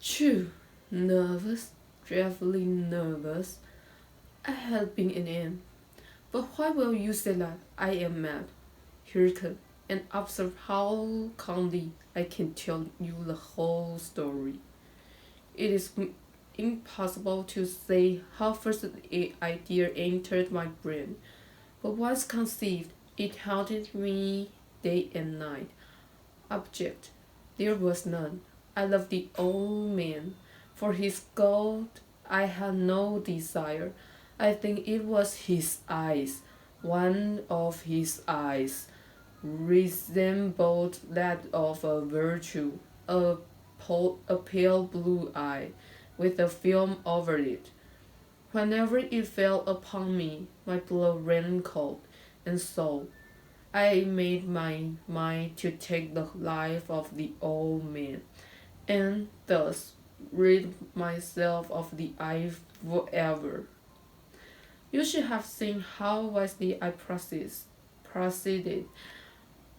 True, nervous, dreadfully nervous. I had been in it. But why will you say that I am mad? Hearken, and observe how calmly I can tell you the whole story. It is impossible to say how first the idea entered my brain, but once conceived, it haunted me day and night. Object, there was none. I loved the old man. For his gold I had no desire. I think it was his eyes. One of his eyes resembled that of a virtue, a pale blue eye, with a film over it. Whenever it fell upon me, my blood ran cold, and so I made my mind to take the life of the old man, and thus rid myself of the eye forever. You should have seen how wisely I proceeded.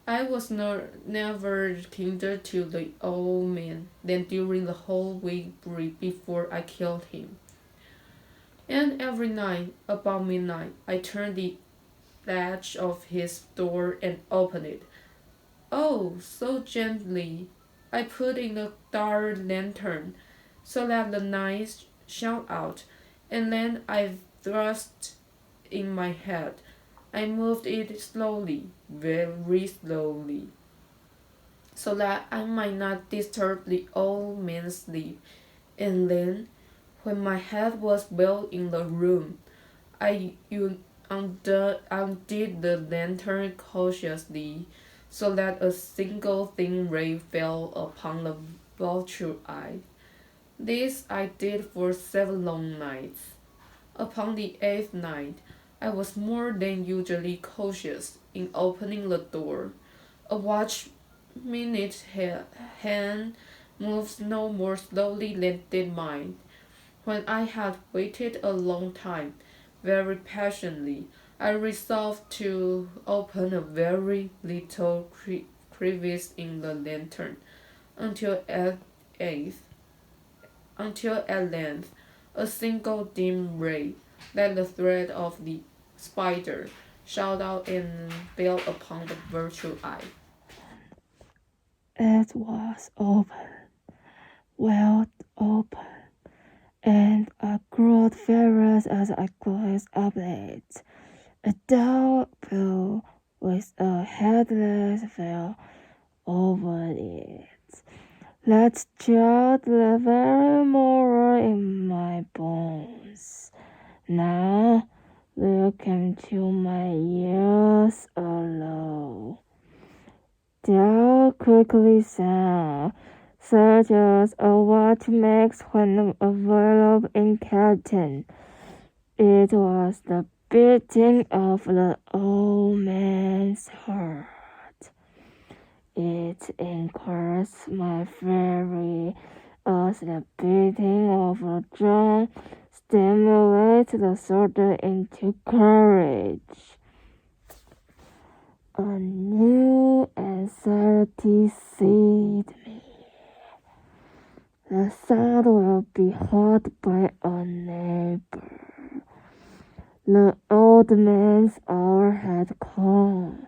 I was never kinder to the old man than during the whole week before I killed him. And every night, about midnight, I turned the latch of his door and opened it. Oh, so gently. I put in the dark lantern so that the night shone out, and then I thrust in my head. I moved it slowly, very slowly, so that I might not disturb the old man's sleep. And then, when my head was well in the room, I undid the lantern cautiously, so that a single thin ray fell upon the vulture eye. This I did for 7 long nights. Upon the 8th night, I was more than usually cautious in opening the door. A watch minute hand moves no more slowly than did mine. When I had waited a long time, very patiently, I resolved to open a very little crevice in the lantern, until eighth, until at length a single dim ray, like the thread of the spider, shot out and fell upon the virtual eye. It was open, wide open, and I grew furious as I glanced up it. A dull blue with a headless veil over it. That chilled the very marrow in my bones. Now there came to my ears a low, dull, quickly sound, such as a watch makes when enveloped in cotton. It was the beating of the old man's heart. It increased my fury as the beating of a drum stimulates the soldier into courage. A new anxiety seized me. The sound will be heard by a neighbor. The old man's hour had come.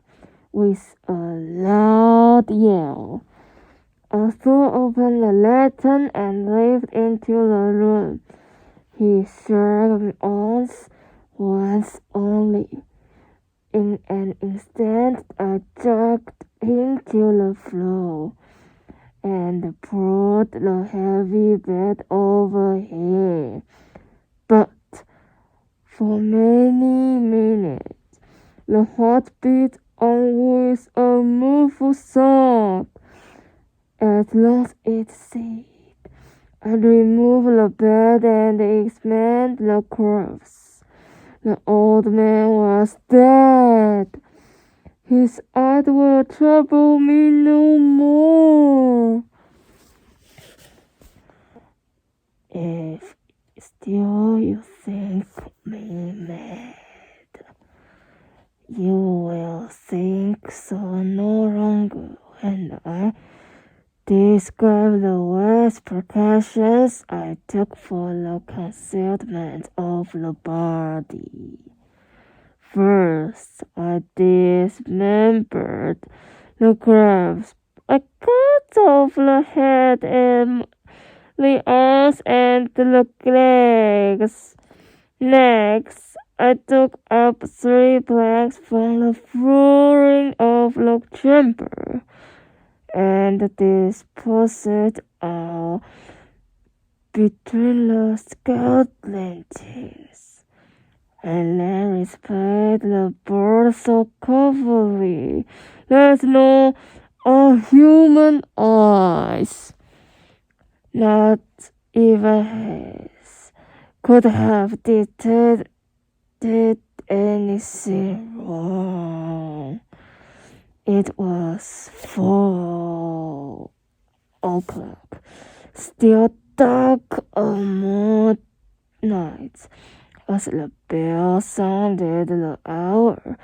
With a loud yell, I threw open the lantern and leaped into the room. He struck me once only. In an instant, I dragged him to the floor and pulled the heavy bed over him. But for many minutes, the heart beat on with a muffled sound. At last it ceased. I removed the bed and examined the corpse. The old man was dead. His eyes will trouble me no more. If still you think me mad, you will think so no longer when I describe the various precautions I took for the concealment of the body. First, I dismembered the corpse. I cut off the head and the arms and the legs. Next, I took up 3 planks from the flooring of the chamber and disposed all between the skeletons. And then displayed the board so carefully that no human eyes, not even his, could have detected anything wrong. It was 4:00, still dark of night. As the bell sounded the hour,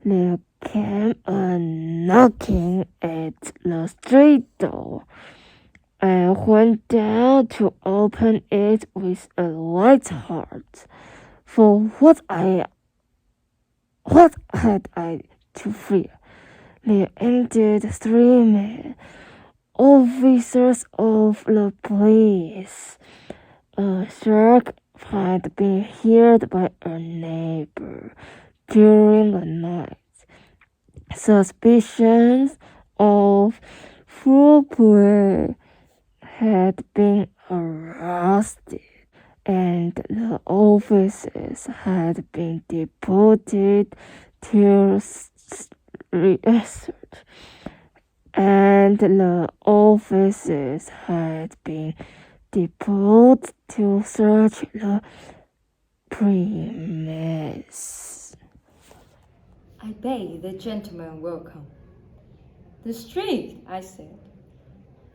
there came a knocking at the street door. I went down to open it with a light heart, for what had I to fear? There entered 3 men, officers of the police. A shark had been heard by a neighbor during the night. Suspicions of foul play had been aroused, and the officers had been deported to research. And the officers had been deported to search the premises. I bade the gentleman welcome. The street, I said,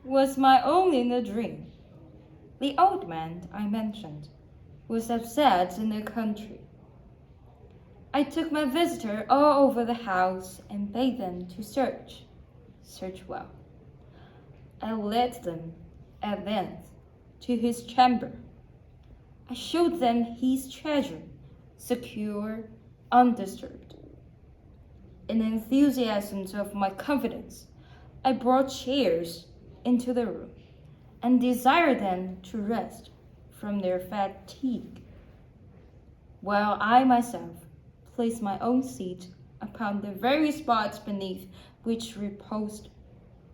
was my own in a dream. The old man I mentioned was upset in the country. I took my visitor all over the house and bade them to search well. I led them at length to his chamber. I showed them his treasure, secure, undisturbed. In the enthusiasm of my confidence, I brought chairs into the room and desired them to rest from their fatigue, while I myself placed my own seat upon the very spot beneath which reposed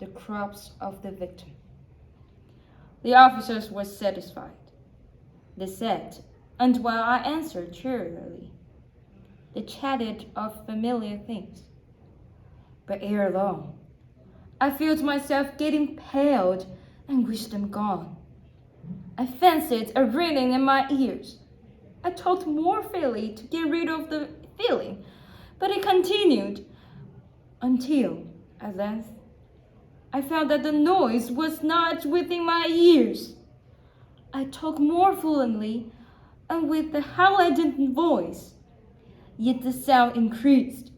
the corpse of the victim. The officers were satisfied. They said, and while I answered cheerily, they chatted of familiar things. But ere long, I felt myself getting pale and wished them gone. I fancied a ringing in my ears. I talked more freely to get rid of the feeling, but it continued until, at length, I found that the noise was not within my ears. I talked more fluently and with a howling voice, yet the sound increased.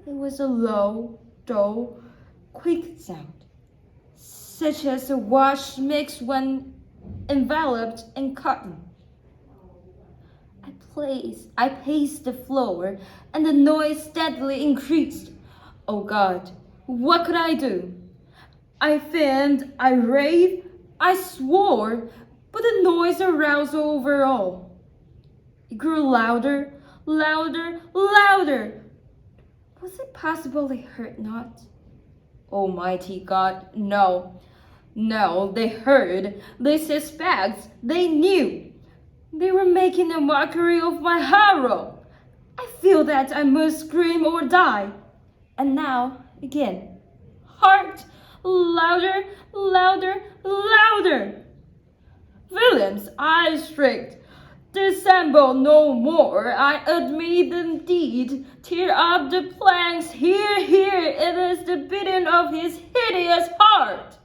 It was a low, dull, quick sound, such as a wash makes when enveloped in cotton. I paced the floor, and the noise steadily increased. Oh God, what could I do? I feigned, I raved, I swore, but the noise aroused over all. It grew louder, louder, louder. Was it possible they heard not? Almighty God, no. No, they heard, they suspect, they knew. They were making a mockery of my horror. I feel that I must scream or die. And now, again, heart, louder, louder, louder. Villains, I shrieked. Dissemble no more, I admit indeed. Tear up the planks, here, it is the beating of his hideous heart.